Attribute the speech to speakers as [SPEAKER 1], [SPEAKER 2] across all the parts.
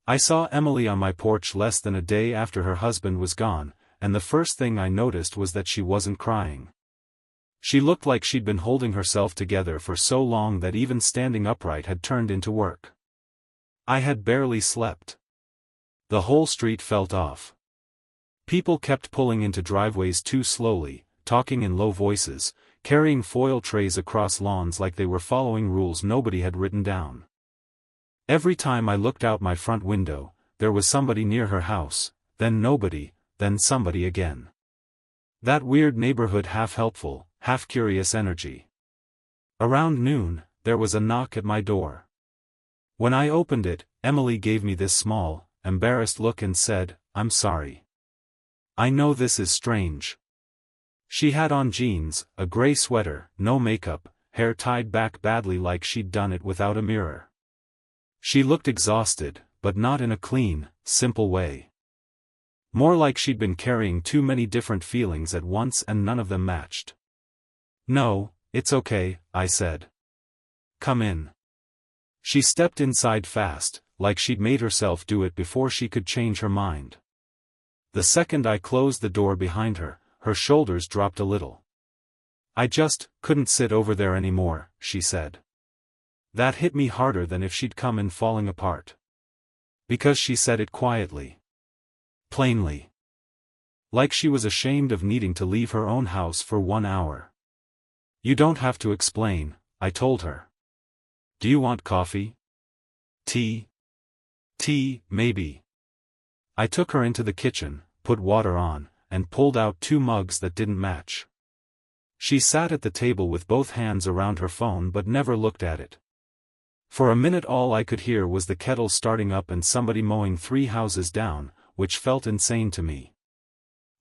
[SPEAKER 1] I saw Emily on my porch less than a day after her husband was gone, and the first thing I noticed was that she wasn't crying. She looked like she'd been holding herself together for so long that even standing upright had turned into work. I had barely slept. The whole street felt off. People kept pulling into driveways too slowly, talking in low voices, carrying foil trays across lawns like they were following rules nobody had written down. Every time I looked out my front window, there was somebody near her house, then nobody, then somebody again. That weird neighborhood half-helpful, half-curious energy. Around noon, there was a knock at my door. When I opened it, Emily gave me this small, embarrassed look and said, "I'm sorry. I know this is strange." She had on jeans, a gray sweater, no makeup, hair tied back badly like she'd done it without a mirror. She looked exhausted, but not in a clean, simple way. More like she'd been carrying too many different feelings at once and none of them matched. "No, it's okay," I said. "Come in." She stepped inside fast, like she'd made herself do it before she could change her mind. The second I closed the door behind her, her shoulders dropped a little. "I just couldn't sit over there anymore," she said. That hit me harder than if she'd come in falling apart. Because she said it quietly. Plainly. Like she was ashamed of needing to leave her own house for 1 hour. "You don't have to explain," I told her. "Do you want coffee? Tea? Tea, maybe." I took her into the kitchen, put water on, and pulled out 2 mugs that didn't match. She sat at the table with both hands around her phone but never looked at it. For a minute all I could hear was the kettle starting up and somebody mowing 3 houses down, which felt insane to me.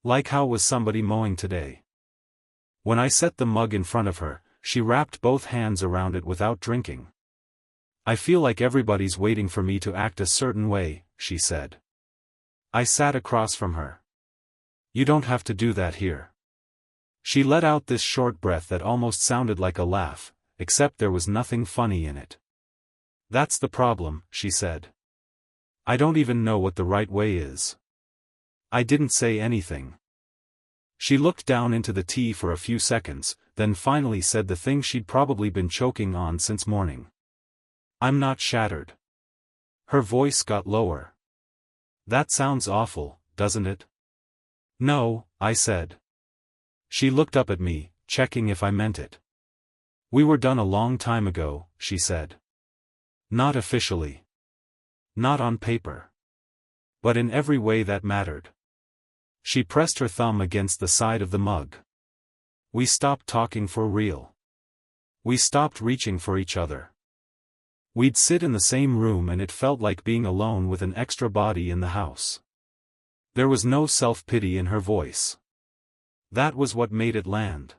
[SPEAKER 1] Like how was somebody mowing today? When I set the mug in front of her, she wrapped both hands around it without drinking. "I feel like everybody's waiting for me to act a certain way," she said. I sat across from her. "You don't have to do that here." She let out this short breath that almost sounded like a laugh, except there was nothing funny in it. "That's the problem," she said. "I don't even know what the right way is." I didn't say anything. She looked down into the tea for a few seconds, then finally said the thing she'd probably been choking on since morning. "I'm not shattered." Her voice got lower. "That sounds awful, doesn't it?" "No," I said. She looked up at me, checking if I meant it. "We were done a long time ago," she said. "Not officially. Not on paper. But in every way that mattered." She pressed her thumb against the side of the mug. "We stopped talking for real. We stopped reaching for each other. We'd sit in the same room and it felt like being alone with an extra body in the house." There was no self-pity in her voice. That was what made it land.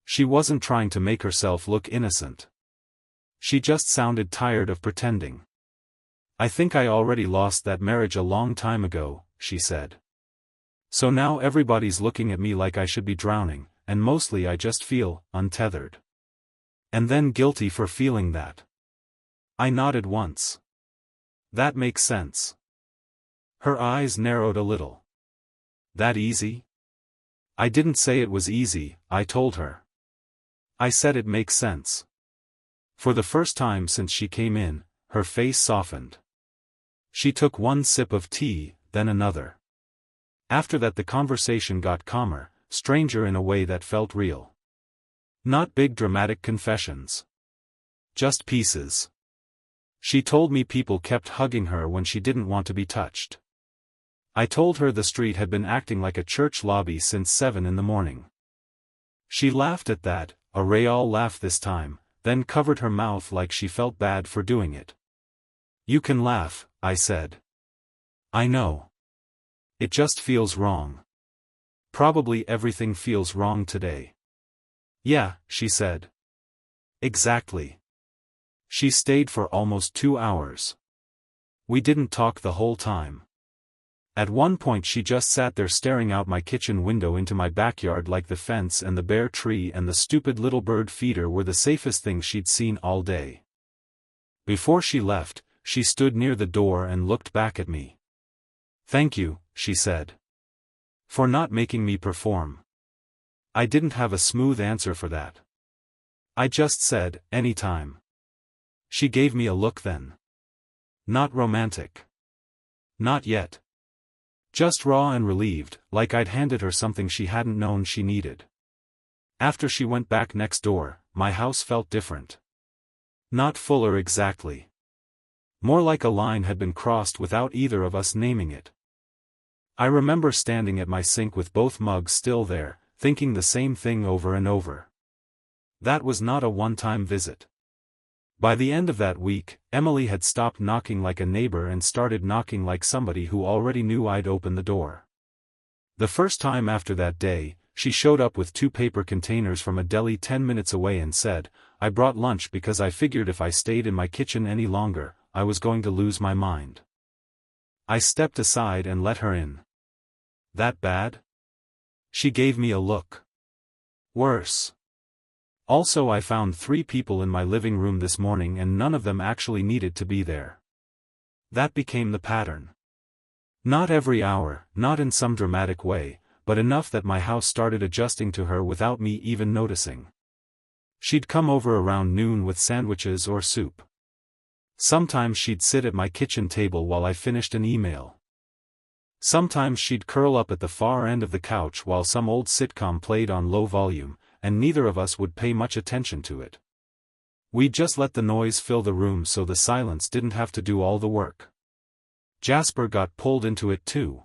[SPEAKER 1] She wasn't trying to make herself look innocent. She just sounded tired of pretending. "I think I already lost that marriage a long time ago," she said. "So now everybody's looking at me like I should be drowning, and mostly I just feel untethered. And then guilty for feeling that." I nodded once. "That makes sense." Her eyes narrowed a little. "That easy?" "I didn't say it was easy," I told her. "I said it makes sense." For the first time since she came in, her face softened. She took 1 sip of tea, then another. After that the conversation got calmer, stranger in a way that felt real. Not big dramatic confessions. Just pieces. She told me people kept hugging her when she didn't want to be touched. I told her the street had been acting like a church lobby since 7 in the morning. She laughed at that, a real laugh this time, then covered her mouth like she felt bad for doing it. "You can laugh," I said. "I know. It just feels wrong. Probably everything feels wrong today." "Yeah," she said. "Exactly." She stayed for almost 2 hours. We didn't talk the whole time. At one point she just sat there staring out my kitchen window into my backyard like the fence and the bare tree and the stupid little bird feeder were the safest things she'd seen all day. Before she left, she stood near the door and looked back at me. "Thank you," she said. "For not making me perform." I didn't have a smooth answer for that. I just said, "Anytime." She gave me a look then. Not romantic. Not yet. Just raw and relieved, like I'd handed her something she hadn't known she needed. After she went back next door, my house felt different. Not fuller exactly. More like a line had been crossed without either of us naming it. I remember standing at my sink with both mugs still there, thinking the same thing over and over. That was not a one-time visit. By the end of that week, Emily had stopped knocking like a neighbor and started knocking like somebody who already knew I'd open the door. The first time after that day, she showed up with 2 paper containers from a deli 10 minutes away and said, "I brought lunch because I figured if I stayed in my kitchen any longer, I was going to lose my mind." I stepped aside and let her in. That bad? She gave me a look. Worse. Also, I found 3 people in my living room this morning and none of them actually needed to be there. That became the pattern. Not every hour, not in some dramatic way, but enough that my house started adjusting to her without me even noticing. She'd come over around noon with sandwiches or soup. Sometimes she'd sit at my kitchen table while I finished an email. Sometimes she'd curl up at the far end of the couch while some old sitcom played on low volume, and neither of us would pay much attention to it. We'd just let the noise fill the room so the silence didn't have to do all the work. Jasper got pulled into it too.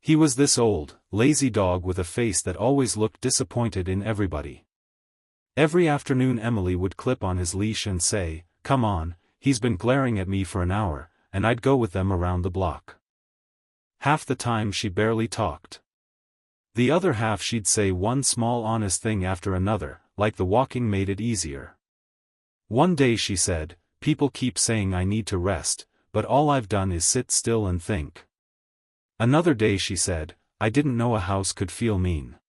[SPEAKER 1] He was this old, lazy dog with a face that always looked disappointed in everybody. Every afternoon Emily would clip on his leash and say, "Come on, he's been glaring at me for an hour," and I'd go with them around the block. Half the time she barely talked. The other half she'd say one small honest thing after another, like the walking made it easier. One day she said, "People keep saying I need to rest, but all I've done is sit still and think." Another day she said, "I didn't know a house could feel mean."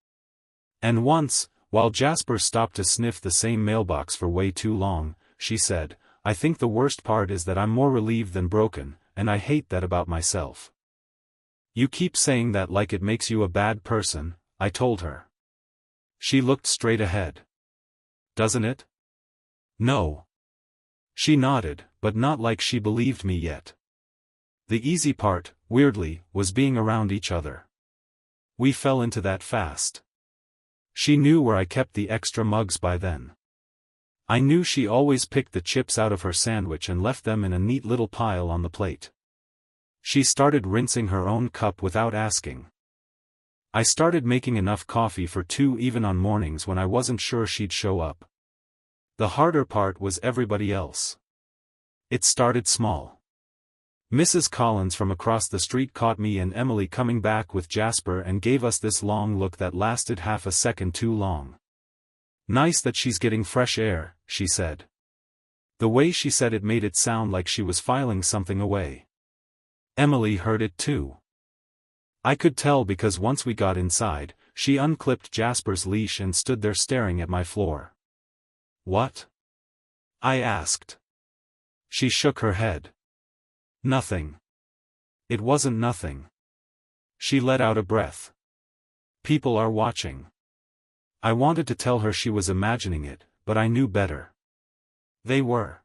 [SPEAKER 1] And once, while Jasper stopped to sniff the same mailbox for way too long, she said, "I think the worst part is that I'm more relieved than broken, and I hate that about myself." "You keep saying that like it makes you a bad person," I told her. She looked straight ahead. "Doesn't it?" "No." She nodded, but not like she believed me yet. The easy part, weirdly, was being around each other. We fell into that fast. She knew where I kept the extra mugs by then. I knew she always picked the chips out of her sandwich and left them in a neat little pile on the plate. She started rinsing her own cup without asking. I started making enough coffee for 2 even on mornings when I wasn't sure she'd show up. The harder part was everybody else. It started small. Mrs. Collins from across the street caught me and Emily coming back with Jasper and gave us this long look that lasted half a second too long. "Nice that she's getting fresh air," she said. The way she said it made it sound like she was filing something away. Emily heard it too. I could tell because once we got inside, she unclipped Jasper's leash and stood there staring at my floor. "What?" I asked. She shook her head. "Nothing." It wasn't nothing. She let out a breath. "People are watching." I wanted to tell her she was imagining it, but I knew better. They were.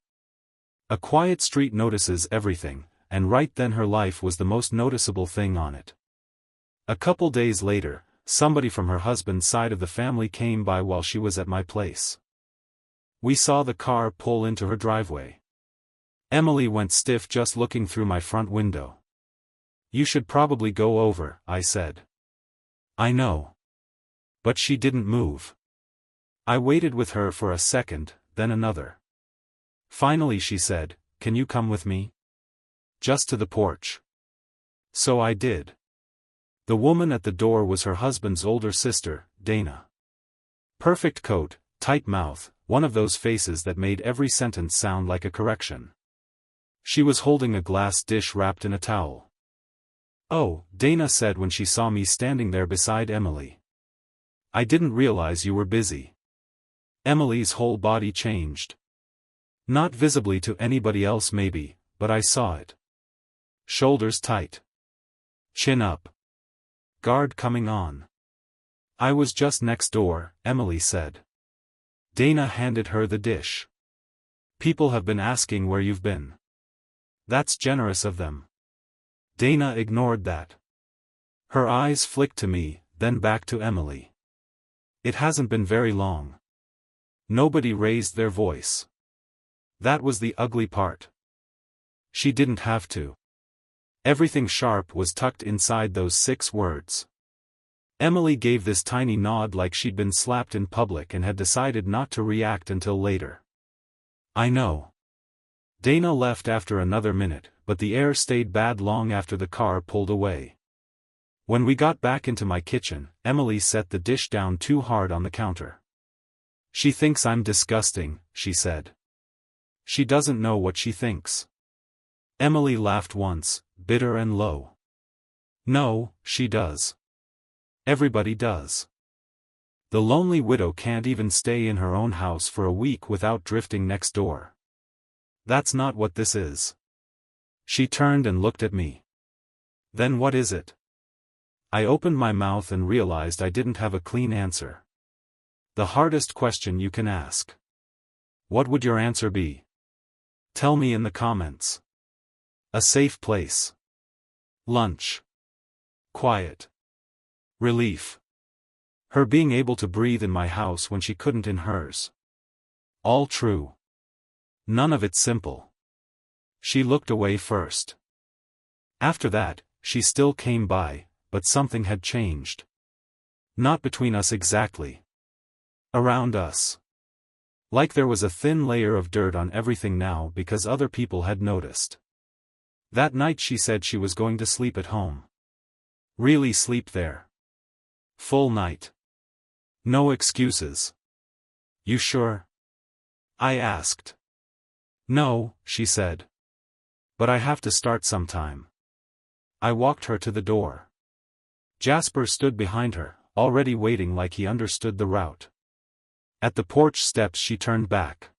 [SPEAKER 1] A quiet street notices everything, and right then her life was the most noticeable thing on it. A couple days later, somebody from her husband's side of the family came by while she was at my place. We saw the car pull into her driveway. Emily went stiff just looking through my front window. "You should probably go over," I said. "I know." But she didn't move. I waited with her for a second, then another. Finally she said, "Can you come with me? Just to the porch." So I did. The woman at the door was her husband's older sister, Dana. Perfect coat, tight mouth, one of those faces that made every sentence sound like a correction. She was holding a glass dish wrapped in a towel. "Oh," Dana said when she saw me standing there beside Emily. "I didn't realize you were busy." Emily's whole body changed. Not visibly to anybody else maybe, but I saw it. Shoulders tight. Chin up. Guard coming on. I was just next door, Emily said. Dana handed her the dish. People have been asking where you've been. That's generous of them. Dana ignored that. Her eyes flicked to me, then back to Emily. It hasn't been very long. Nobody raised their voice. That was the ugly part. She didn't have to. Everything sharp was tucked inside those 6 words. Emily gave this tiny nod like she'd been slapped in public and had decided not to react until later. I know. Dana left after another minute, but the air stayed bad long after the car pulled away. When we got back into my kitchen, Emily set the dish down too hard on the counter. She thinks I'm disgusting, she said. She doesn't know what she thinks. Emily laughed once, bitter and low. No, she does. Everybody does. The lonely widow can't even stay in her own house for a week without drifting next door. That's not what this is. She turned and looked at me. Then what is it? I opened my mouth and realized I didn't have a clean answer. The hardest question you can ask. What would your answer be? Tell me in the comments. A safe place. Lunch. Quiet. Relief. Her being able to breathe in my house when she couldn't in hers. All true. None of it simple. She looked away first. After that, she still came by, but something had changed. Not between us exactly. Around us. Like there was a thin layer of dirt on everything now because other people had noticed. That night she said she was going to sleep at home. Really sleep there. Full night. No excuses. You sure? I asked. No, she said. But I have to start sometime. I walked her to the door. Jasper stood behind her, already waiting like he understood the route. At the porch steps she turned back.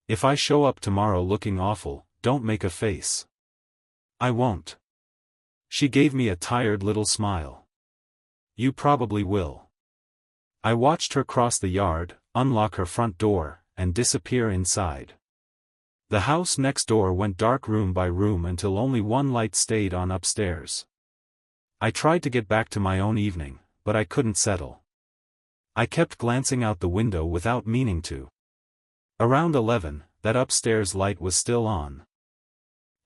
[SPEAKER 1] If I show up tomorrow looking awful, don't make a face. I won't. She gave me a tired little smile. You probably will. I watched her cross the yard, unlock her front door, and disappear inside. The house next door went dark room by room until only one light stayed on upstairs. I tried to get back to my own evening, but I couldn't settle. I kept glancing out the window without meaning to. Around 11, that upstairs light was still on.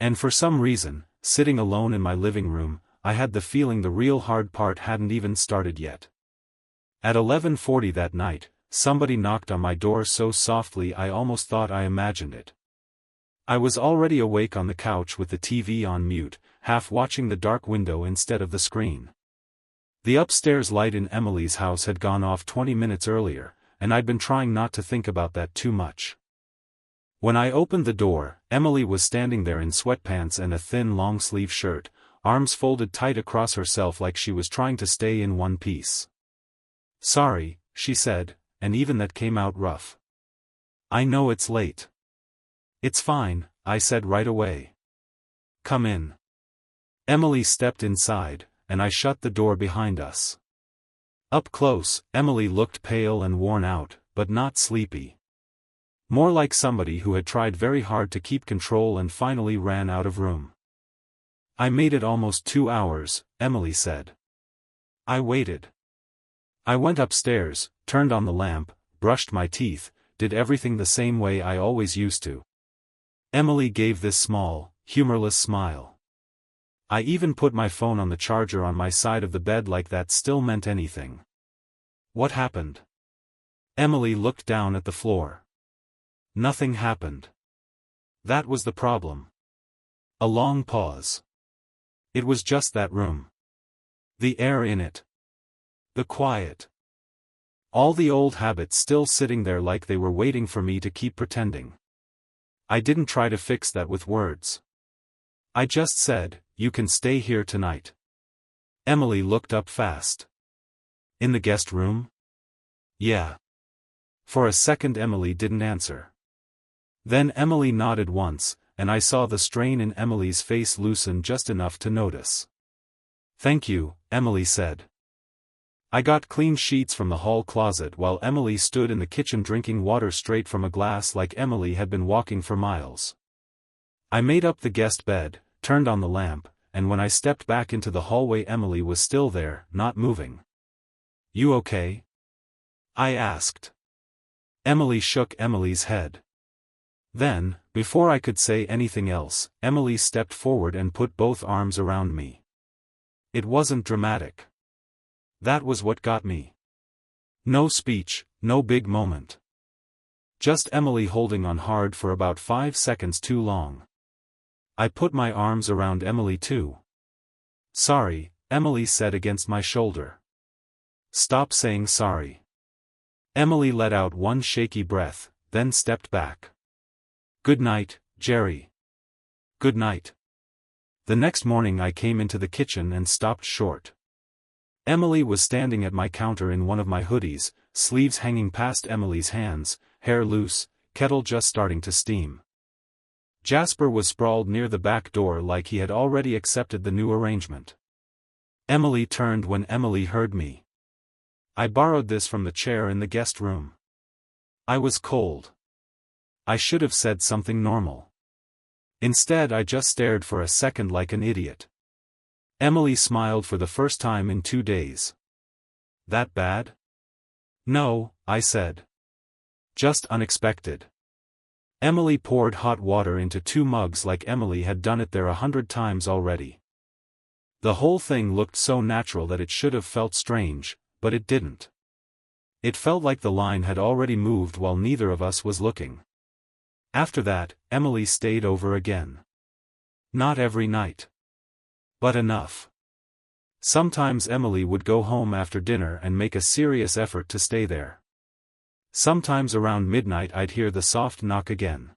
[SPEAKER 1] And for some reason, sitting alone in my living room, I had the feeling the real hard part hadn't even started yet. At 11:40 that night, somebody knocked on my door so softly I almost thought I imagined it. I was already awake on the couch with the TV on mute, half watching the dark window instead of the screen. The upstairs light in Emily's house had gone off 20 minutes earlier, and I'd been trying not to think about that too much. When I opened the door, Emily was standing there in sweatpants and a thin long-sleeve shirt, arms folded tight across herself like she was trying to stay in one piece. Sorry, she said, and even that came out rough. I know it's late. It's fine, I said right away. Come in. Emily stepped inside, and I shut the door behind us. Up close, Emily looked pale and worn out, but not sleepy. More like somebody who had tried very hard to keep control and finally ran out of room. I made it almost 2 hours, Emily said. I waited. I went upstairs, turned on the lamp, brushed my teeth, did everything the same way I always used to. Emily gave this small, humorless smile. I even put my phone on the charger on my side of the bed like that still meant anything. What happened? Emily looked down at the floor. Nothing happened. That was the problem. A long pause. It was just that room. The air in it. The quiet. All the old habits still sitting there like they were waiting for me to keep pretending. I didn't try to fix that with words. I just said, you can stay here tonight. Emily looked up fast. In the guest room? Yeah. For a second Emily didn't answer. Then Emily nodded once, and I saw the strain in Emily's face loosen just enough to notice. "Thank you," Emily said. I got clean sheets from the hall closet while Emily stood in the kitchen drinking water straight from a glass like Emily had been walking for miles. I made up the guest bed, turned on the lamp, and when I stepped back into the hallway Emily was still there, not moving. "You okay?" I asked. Emily shook Emily's head. Then, before I could say anything else, Emily stepped forward and put both arms around me. It wasn't dramatic. That was what got me. No speech, no big moment. Just Emily holding on hard for about 5 seconds too long. I put my arms around Emily too. "Sorry," Emily said against my shoulder. "Stop saying sorry." Emily let out one shaky breath, then stepped back. "Good night, Jerry." "Good night." The next morning I came into the kitchen and stopped short. Emily was standing at my counter in one of my hoodies, sleeves hanging past Emily's hands, hair loose, kettle just starting to steam. Jasper was sprawled near the back door like he had already accepted the new arrangement. Emily turned when Emily heard me. "I borrowed this from the chair in the guest room." I was cold. I should have said something normal. Instead I just stared for a second like an idiot. Emily smiled for the first time in 2 days. "That bad?" "No," I said. "Just unexpected." Emily poured hot water into 2 mugs like Emily had done it there 100 times already. The whole thing looked so natural that it should have felt strange, but it didn't. It felt like the line had already moved while neither of us was looking. After that, Emily stayed over again. Not every night. But enough. Sometimes Emily would go home after dinner and make a serious effort to stay there. Sometimes around midnight I'd hear the soft knock again.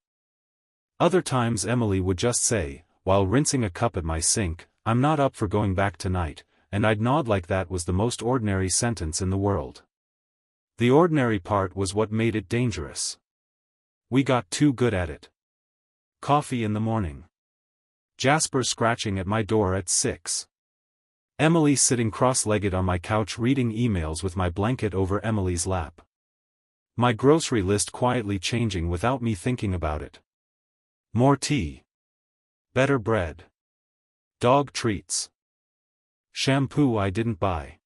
[SPEAKER 1] Other times Emily would just say, while rinsing a cup at my sink, "I'm not up for going back tonight," and I'd nod like that was the most ordinary sentence in the world. The ordinary part was what made it dangerous. We got too good at it. Coffee in the morning. Jasper scratching at my door at 6. Emily sitting cross-legged on my couch reading emails with my blanket over Emily's lap. My grocery list quietly changing without me thinking about it. More tea. Better bread. Dog treats. Shampoo I didn't buy.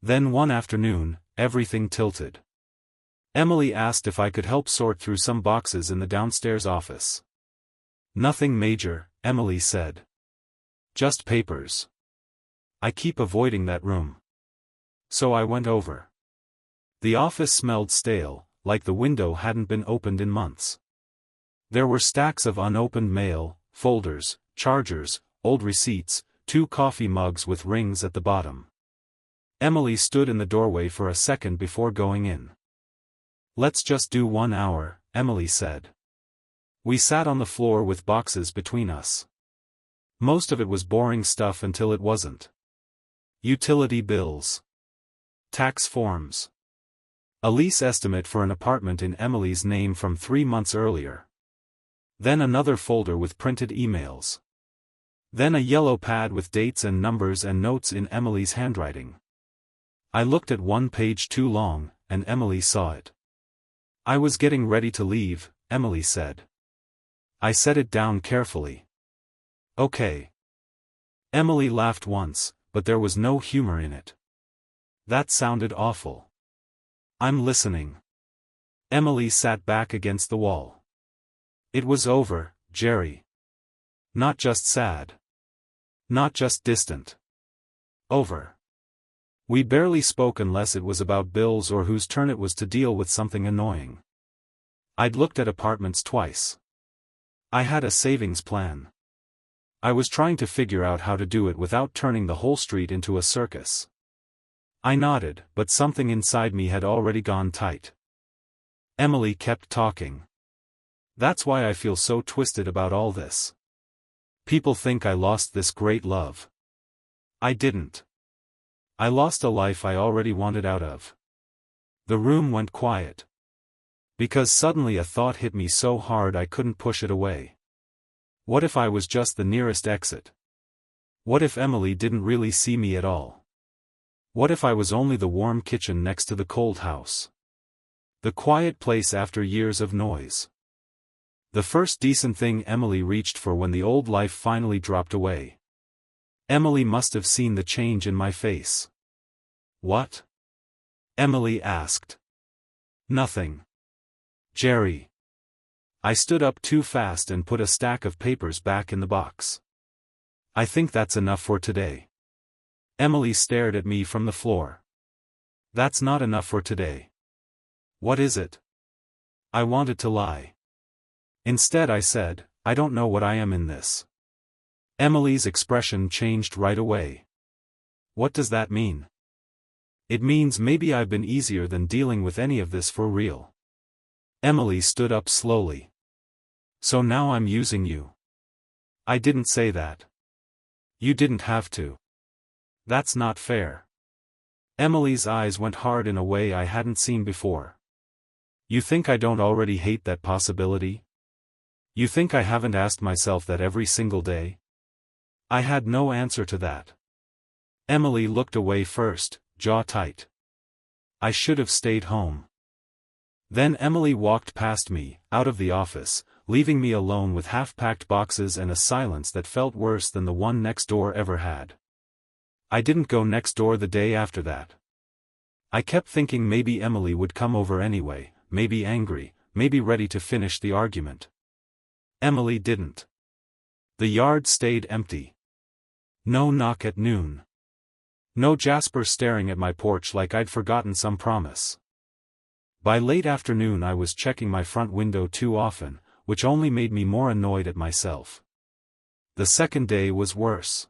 [SPEAKER 1] Then one afternoon, everything tilted. Emily asked if I could help sort through some boxes in the downstairs office. "Nothing major," Emily said. "Just papers. I keep avoiding that room." So I went over. The office smelled stale, like the window hadn't been opened in months. There were stacks of unopened mail, folders, chargers, old receipts, 2 coffee mugs with rings at the bottom. Emily stood in the doorway for a second before going in. "Let's just do 1 hour," Emily said. We sat on the floor with boxes between us. Most of it was boring stuff until it wasn't. Utility bills. Tax forms. A lease estimate for an apartment in Emily's name from 3 months earlier. Then another folder with printed emails. Then a yellow pad with dates and numbers and notes in Emily's handwriting. I looked at one page too long, and Emily saw it. "I was getting ready to leave," Emily said. I set it down carefully. "Okay." Emily laughed once, but there was no humor in it. That sounded awful. "I'm listening." Emily sat back against the wall. "It was over, Jerry. Not just sad. Not just distant. Over. We barely spoke unless it was about bills or whose turn it was to deal with something annoying. I'd looked at apartments twice. I had a savings plan. I was trying to figure out how to do it without turning the whole street into a circus. I nodded, but something inside me had already gone tight. Emily kept talking. "That's why I feel so twisted about all this. People think I lost this great love. I didn't. I lost a life I already wanted out of." The room went quiet. Because suddenly a thought hit me so hard I couldn't push it away. What if I was just the nearest exit? What if Emily didn't really see me at all? What if I was only the warm kitchen next to the cold house? The quiet place after years of noise. The first decent thing Emily reached for when the old life finally dropped away. Emily must have seen the change in my face. What? Emily asked. Nothing. Jerry. I stood up too fast and put a stack of papers back in the box. I think that's enough for today. Emily stared at me from the floor. That's not enough for today. What is it? I wanted to lie. Instead I said, I don't know what I am in this. Emily's expression changed right away. What does that mean? It means maybe I've been easier than dealing with any of this for real. Emily stood up slowly. So now I'm using you. I didn't say that. You didn't have to. That's not fair. Emily's eyes went hard in a way I hadn't seen before. You think I don't already hate that possibility? You think I haven't asked myself that every single day? I had no answer to that. Emily looked away first, jaw tight. I should have stayed home. Then Emily walked past me, out of the office, leaving me alone with half-packed boxes and a silence that felt worse than the one next door ever had. I didn't go next door the day after that. I kept thinking maybe Emily would come over anyway, maybe angry, maybe ready to finish the argument. Emily didn't. The yard stayed empty. No knock at noon. No Jasper staring at my porch like I'd forgotten some promise. By late afternoon I was checking my front window too often, which only made me more annoyed at myself. The second day was worse.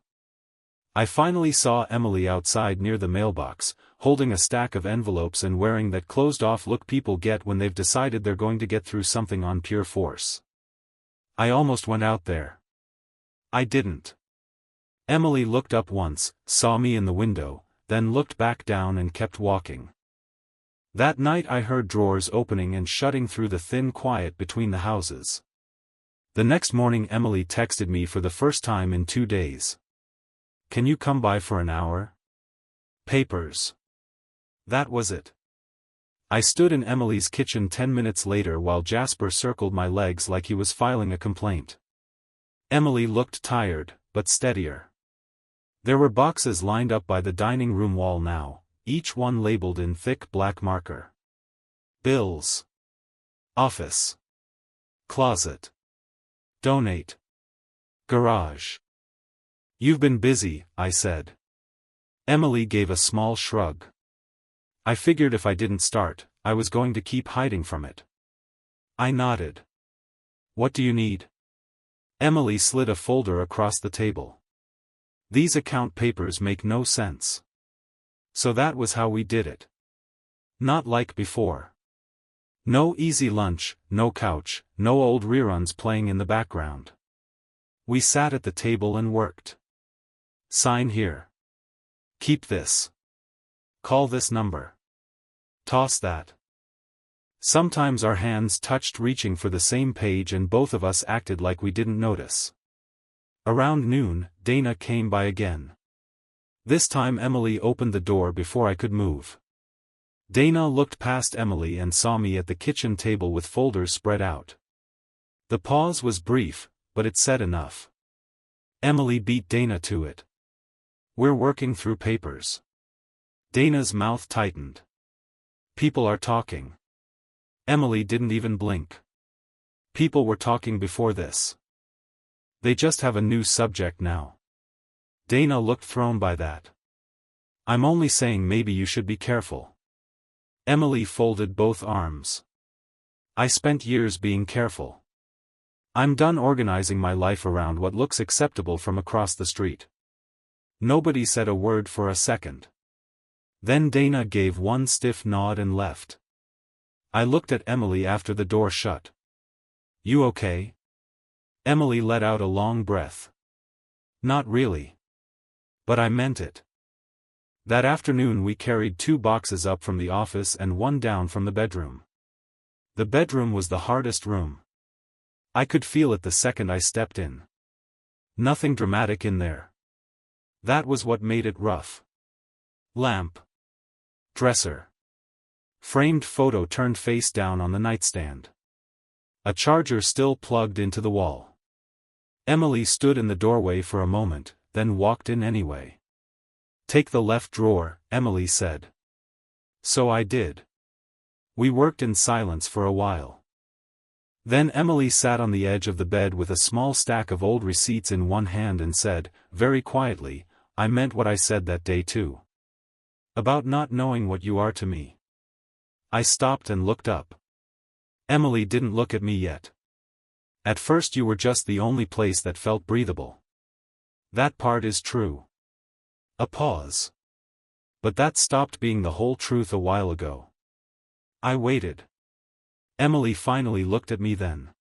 [SPEAKER 1] I finally saw Emily outside near the mailbox, holding a stack of envelopes and wearing that closed-off look people get when they've decided they're going to get through something on pure force. I almost went out there. I didn't. Emily looked up once, saw me in the window, then looked back down and kept walking. That night I heard drawers opening and shutting through the thin quiet between the houses. The next morning Emily texted me for the first time in 2 days. Can you come by for an hour? Papers. That was it. I stood in Emily's kitchen 10 minutes later while Jasper circled my legs like he was filing a complaint. Emily looked tired, but steadier. There were boxes lined up by the dining room wall now, each one labeled in thick black marker. Bills. Office. Closet. Donate. Garage. You've been busy, I said. Emily gave a small shrug. I figured if I didn't start, I was going to keep hiding from it. I nodded. What do you need? Emily slid a folder across the table. These account papers make no sense. So that was how we did it. Not like before. No easy lunch, no couch, no old reruns playing in the background. We sat at the table and worked. Sign here. Keep this. Call this number. Toss that. Sometimes our hands touched reaching for the same page and both of us acted like we didn't notice. Around noon, Dana came by again. This time Emily opened the door before I could move. Dana looked past Emily and saw me at the kitchen table with folders spread out. The pause was brief, but it said enough. Emily beat Dana to it. We're working through papers. Dana's mouth tightened. People are talking. Emily didn't even blink. People were talking before this. They just have a new subject now. Dana looked thrown by that. I'm only saying maybe you should be careful. Emily folded both arms. I spent years being careful. I'm done organizing my life around what looks acceptable from across the street. Nobody said a word for a second. Then Dana gave one stiff nod and left. I looked at Emily after the door shut. You okay? Emily let out a long breath. Not really. But I meant it. That afternoon we carried 2 boxes up from the office and 1 down from the bedroom. The bedroom was the hardest room. I could feel it the second I stepped in. Nothing dramatic in there. That was what made it rough. Lamp. Dresser. Framed photo turned face down on the nightstand. A charger still plugged into the wall. Emily stood in the doorway for a moment, then walked in anyway. "Take the left drawer," Emily said. So I did. We worked in silence for a while. Then Emily sat on the edge of the bed with a small stack of old receipts in one hand and said, very quietly, "I meant what I said that day too. About not knowing what you are to me." I stopped and looked up. Emily didn't look at me yet. "At first you were just the only place that felt breathable. That part is true." A pause. "But that stopped being the whole truth a while ago." I waited. Emily finally looked at me then.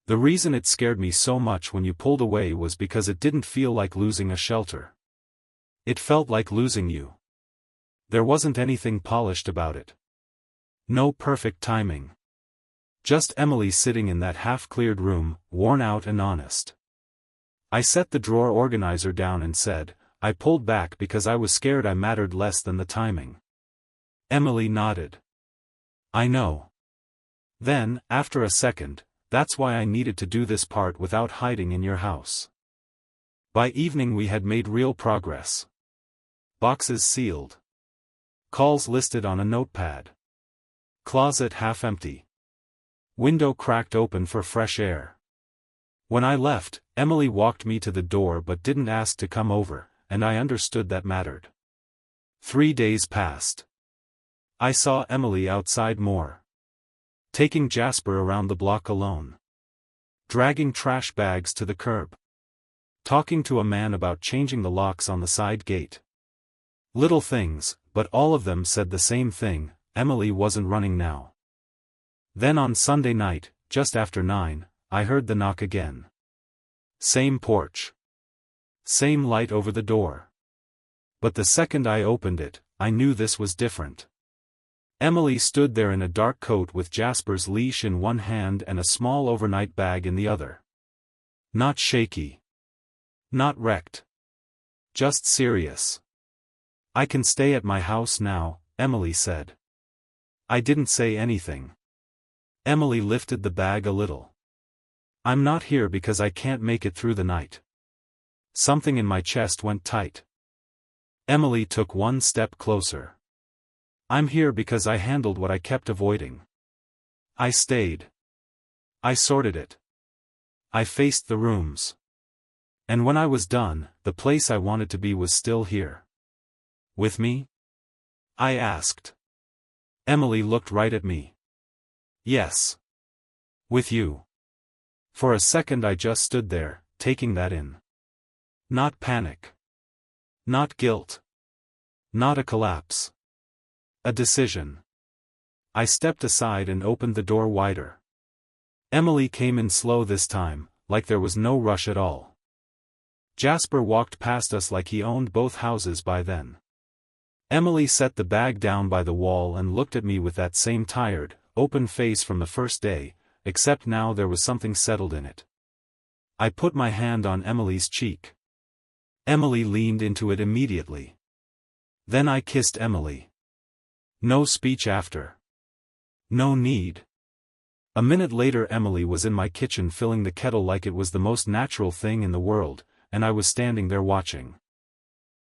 [SPEAKER 1] "The reason it scared me so much when you pulled away was because it didn't feel like losing a shelter. It felt like losing you. There wasn't anything polished about it. No perfect timing. Just Emily sitting in that half-cleared room, worn out and honest." I set the drawer organizer down and said, "I pulled back because I was scared I mattered less than the timing." Emily nodded. "I know." Then, after a second, "That's why I needed to do this part without hiding in your house." By evening we had made real progress. Boxes sealed. Calls listed on a notepad. Closet half empty. Window cracked open for fresh air. When I left, Emily walked me to the door but didn't ask to come over, and I understood that mattered. 3 days passed. I saw Emily outside more. Taking Jasper around the block alone. Dragging trash bags to the curb. Talking to a man about changing the locks on the side gate. Little things, but all of them said the same thing: Emily wasn't running now. Then on Sunday night, just after 9, I heard the knock again. Same porch. Same light over the door. But the second I opened it, I knew this was different. Emily stood there in a dark coat with Jasper's leash in one hand and a small overnight bag in the other. Not shaky. Not wrecked. Just serious. "I can stay at my house now," Emily said. I didn't say anything. Emily lifted the bag a little. "I'm not here because I can't make it through the night." Something in my chest went tight. Emily took one step closer. "I'm here because I handled what I kept avoiding. I stayed. I sorted it. I faced the rooms. And when I was done, the place I wanted to be was still here." "With me?" I asked. Emily looked right at me. "Yes. With you." For a second I just stood there, taking that in. Not panic. Not guilt. Not a collapse. A decision. I stepped aside and opened the door wider. Emily came in slow this time, like there was no rush at all. Jasper walked past us like he owned both houses by then. Emily set the bag down by the wall and looked at me with that same tired, open face from the first day, except now there was something settled in it. I put my hand on Emily's cheek. Emily leaned into it immediately. Then I kissed Emily. No speech after. No need. A minute later Emily was in my kitchen filling the kettle like it was the most natural thing in the world, and I was standing there watching.